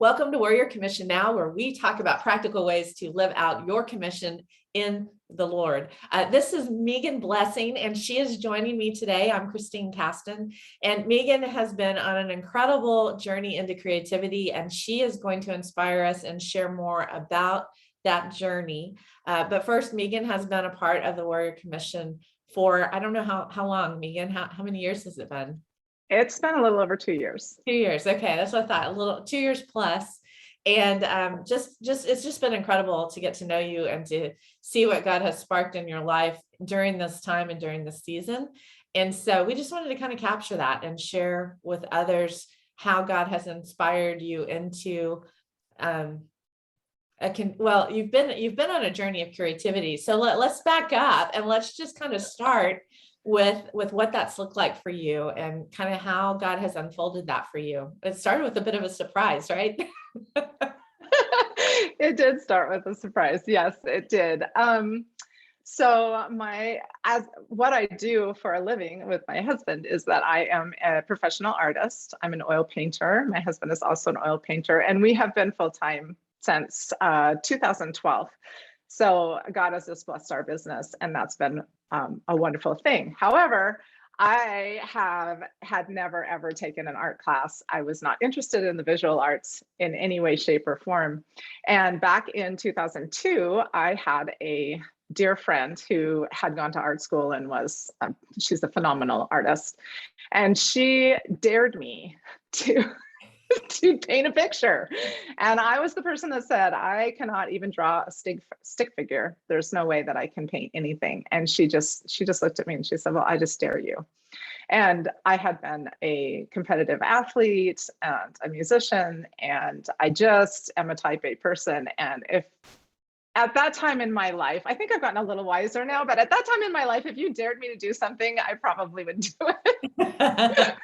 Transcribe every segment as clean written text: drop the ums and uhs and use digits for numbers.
Welcome to Warrior Commission Now, where we talk about practical ways to live out your commission in the Lord. This is Megan Blessing, and she is joining me today. I'm Christine Caston, and Megan has been on an incredible journey into creativity, and she is going to inspire us and share more about that journey. But first, Megan has been a part of the Warrior Commission for, I don't know how long, Megan, how many years has it been? It's been a little over 2 years. 2 years. Okay, that's what I thought. A little 2 years plus. And it's just been incredible to get to know you and to see what God has sparked in your life during this time and during this season. And so we just wanted to kind of capture that and share with others how God has inspired you into you've been on a journey of creativity. So let's back up and let's just kind of start with what that's looked like for you and kind of how God has unfolded that for you. It started with a bit of a surprise, right? It did start with a surprise. Yes, it did. What I do for a living with my husband is that I am a professional artist. I'm an oil painter. My husband is also an oil painter, and we have been full-time since 2012. So God has just blessed our business, and that's been a wonderful thing. However, I had never ever taken an art class. I was not interested in the visual arts in any way, shape, or form. And back in 2002, I had a dear friend who had gone to art school and she's a phenomenal artist. And she dared me to to paint a picture. And I was the person that said, I cannot even draw a stick figure. There's no way that I can paint anything. And she just looked at me and she said, well, I just dare you. And I had been a competitive athlete and a musician, and I just am a type A person. And if at that time in my life, I think I've gotten a little wiser now, but at that time in my life, if you dared me to do something, I probably would do it.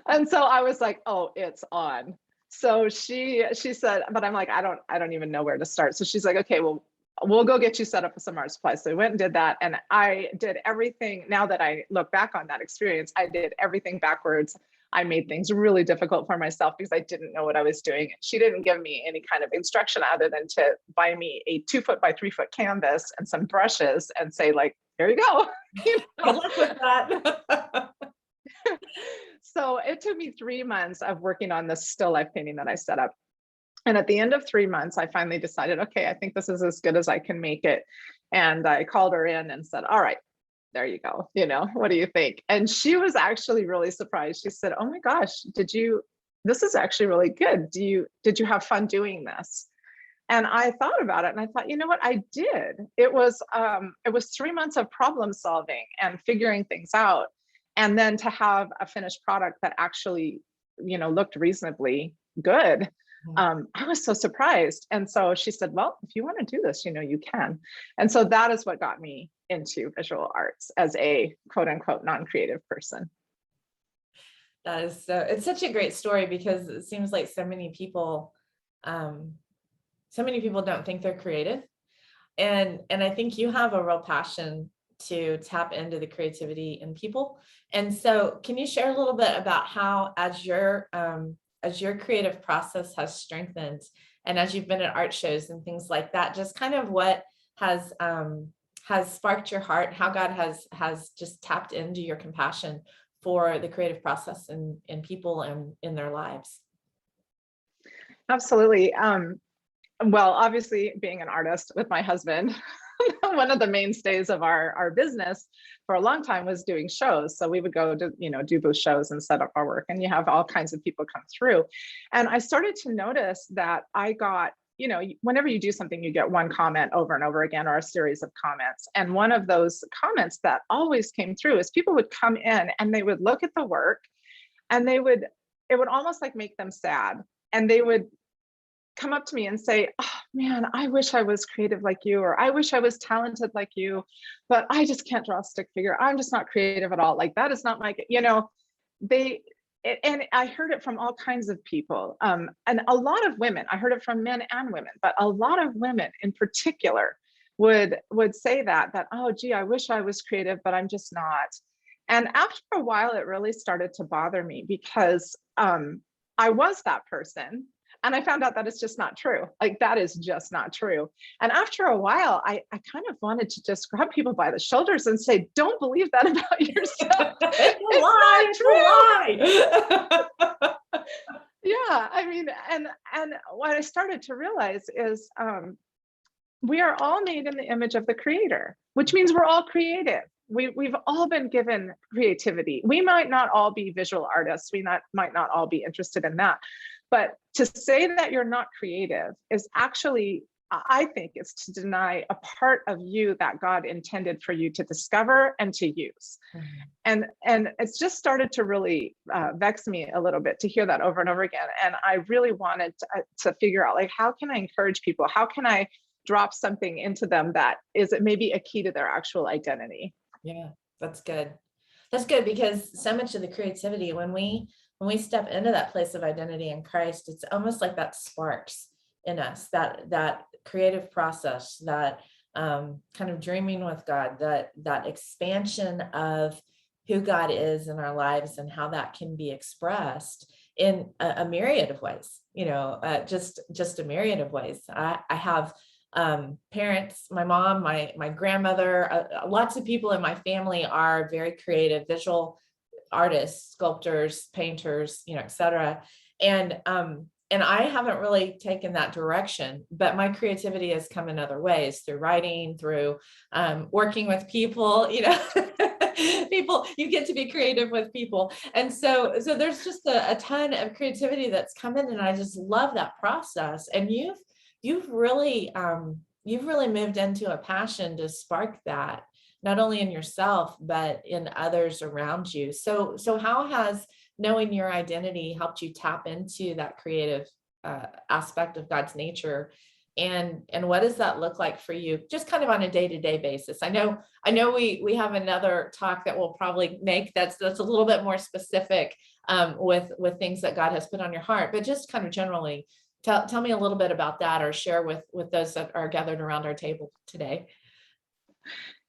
And so I was like, oh, it's on. So she said, but I'm like, I don't even know where to start. So she's like, okay, well, we'll go get you set up with some art supplies. So we went and did that. And I did everything. Now that I look back on that experience, I did everything backwards. I made things really difficult for myself because I didn't know what I was doing. She didn't give me any kind of instruction other than to buy me a 2 foot by 3 foot canvas and some brushes and say, like, here you go. You know? Good luck with that. So it took me 3 months of working on this still life painting that I set up. And at the end of 3 months, I finally decided, okay, I think this is as good as I can make it. And I called her in and said, all right, there you go. What do you think? And she was actually really surprised. She said, oh my gosh, this is actually really good. Did you have fun doing this? And I thought about it and I thought, you know what, I did. It was 3 months of problem solving and figuring things out. And then to have a finished product that actually, looked reasonably good. I was so surprised. And so she said, well, if you want to do this, you can. And so that is what got me into visual arts as a quote unquote non-creative person. That is it's such a great story because it seems like so many people don't think they're creative. And I think you have a real passion to tap into the creativity in people. And so can you share a little bit about how, as your creative process has strengthened and as you've been at art shows and things like that, just kind of what has sparked your heart, how God has just tapped into your compassion for the creative process in people and in their lives? Absolutely. Well, obviously being an artist with my husband, one of the mainstays of our business for a long time was doing shows. So we would go to, do booth shows and set up our work, and you have all kinds of people come through. And I started to notice that I got, whenever you do something, you get one comment over and over again, or a series of comments. And one of those comments that always came through is people would come in and they would look at the work and it would almost like make them sad. And they would come up to me and say, oh man, I wish I was creative like you, or I wish I was talented like you, but I just can't draw a stick figure. I'm just not creative at all. Like, that is not and I heard it from all kinds of people. And a lot of women, I heard it from men and women, but a lot of women in particular would say that, oh, gee, I wish I was creative, but I'm just not. And after a while, it really started to bother me because I was that person. And I found out that it's just not true. Like, that is just not true. And after a while, I kind of wanted to just grab people by the shoulders and say, don't believe that about yourself. It's a It's lie. not true. It's a lie. Yeah, I mean, and what I started to realize is we are all made in the image of the creator, which means we're all creative. We've all been given creativity. We might not all be visual artists. Might not all be interested in that. But to say that you're not creative is actually, I think, is to deny a part of you that God intended for you to discover and to use. And it's just started to really vex me a little bit to hear that over and over again. And I really wanted to figure out, like, how can I encourage people? How can I drop something into them that is maybe a key to their actual identity? Yeah, that's good. That's good, because so much of the creativity, when we step into that place of identity in Christ, it's almost like that sparks in us, that creative process, that kind of dreaming with God, that expansion of who God is in our lives and how that can be expressed in a myriad of ways, just a myriad of ways. I have parents, my mom, my grandmother, lots of people in my family are very creative, visual artists, sculptors, painters, et cetera. And I haven't really taken that direction, but my creativity has come in other ways, through writing, through working with people, people, you get to be creative with people. And so there's just a ton of creativity that's come in, and I just love that process. And you've really moved into a passion to spark that, not only in yourself, but in others around you. So how has knowing your identity helped you tap into that creative aspect of God's nature? And what does that look like for you, just kind of on a day-to-day basis? I know we have another talk that we'll probably make that's a little bit more specific with things that God has put on your heart, but just kind of generally, tell me a little bit about that, or share with those that are gathered around our table today.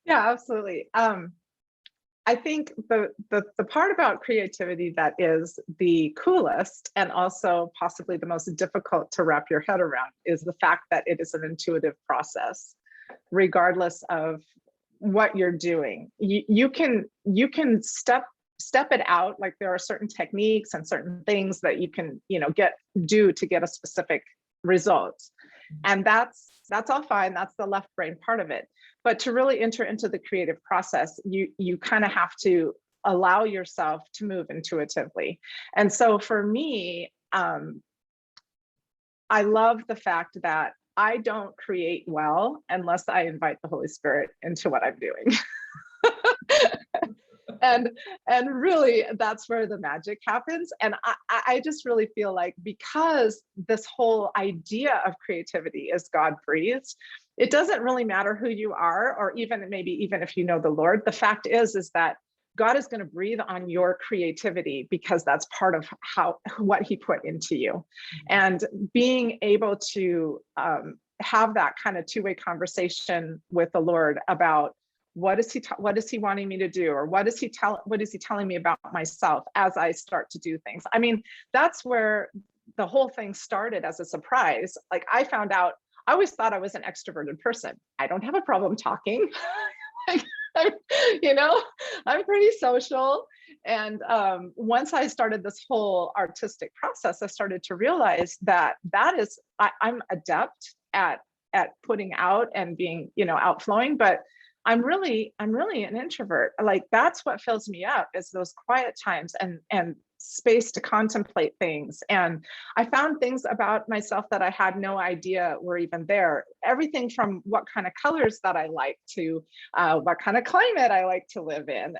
Yeah, absolutely. I think the part about creativity that is the coolest and also possibly the most difficult to wrap your head around is the fact that it is an intuitive process, regardless of what you're doing. You can step it out. Like, there are certain techniques and certain things that you can do to get a specific result, and that's all fine. That's the left brain part of it. But to really enter into the creative process, you kind of have to allow yourself to move intuitively. And so for me, I love the fact that I don't create well unless I invite the Holy Spirit into what I'm doing. and really, that's where the magic happens. And I just really feel like, because this whole idea of creativity is God breathed, it doesn't really matter who you are, or even if you know the Lord. The fact is that God is going to breathe on your creativity, because that's part of what he put into you. And being able to have that kind of two-way conversation with the Lord about what is he wanting me to do, or what is he telling me about myself as I start to do things. I mean, that's where the whole thing started as a surprise. Like, I found out, I always thought I was an extroverted person. I don't have a problem talking. I'm pretty social. And once I started this whole artistic process, I started to realize that I'm adept at putting out and being, outflowing, but I'm really an introvert. Like, that's what fills me up, is those quiet times and space to contemplate things. And I found things about myself that I had no idea were even there. Everything from what kind of colors that I like to what kind of climate I like to live in.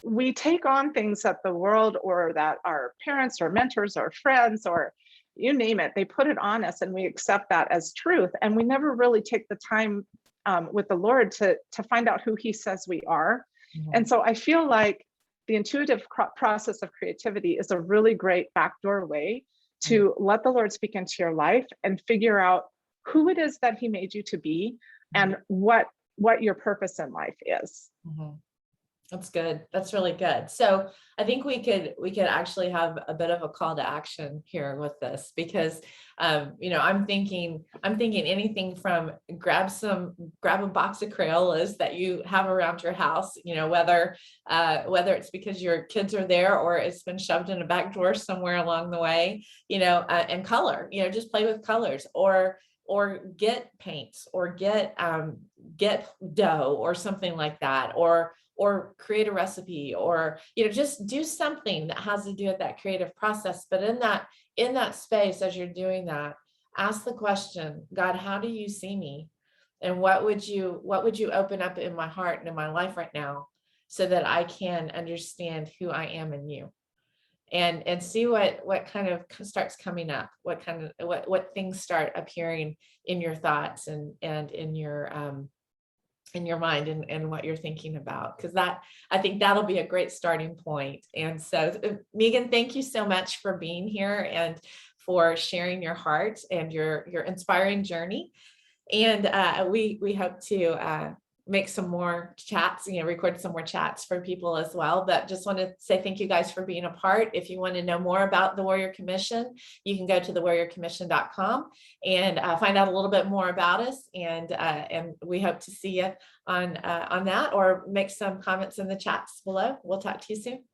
We take on things that the world, or that our parents or mentors or friends, or you name it, they put it on us, and we accept that as truth. And we never really take the time with the Lord to find out who he says we are. Mm-hmm. And so I feel like the intuitive process of creativity is a really great backdoor way to let the Lord speak into your life and figure out who it is that he made you to be, and what your purpose in life is. Mm-hmm. That's good. That's really good. So I think we could actually have a bit of a call to action here with this, because I'm thinking anything from grab a box of Crayolas that you have around your house, whether it's because your kids are there or it's been shoved in a back drawer somewhere along the way, and color, just play with colors, or get paints, or get dough or something like that, or create a recipe, or just do something that has to do with that creative process. But in that space, as you're doing that, ask the question, God, how do you see me, and what would you open up in my heart and in my life right now, so that I can understand who I am in you, and see what kind of starts coming up, what things start appearing in your thoughts, and in your mind, and what you're thinking about, because I think that'll be a great starting point. And so, Megan, thank you so much for being here and for sharing your heart and your inspiring journey. And we hope to make some more chats, record some more chats for people as well. But just want to say thank you guys for being a part. If you want to know more about the Warrior Commission, you can go to thewarriorcommission.com and find out a little bit more about us. And we hope to see you on that, or make some comments in the chats below. We'll talk to you soon.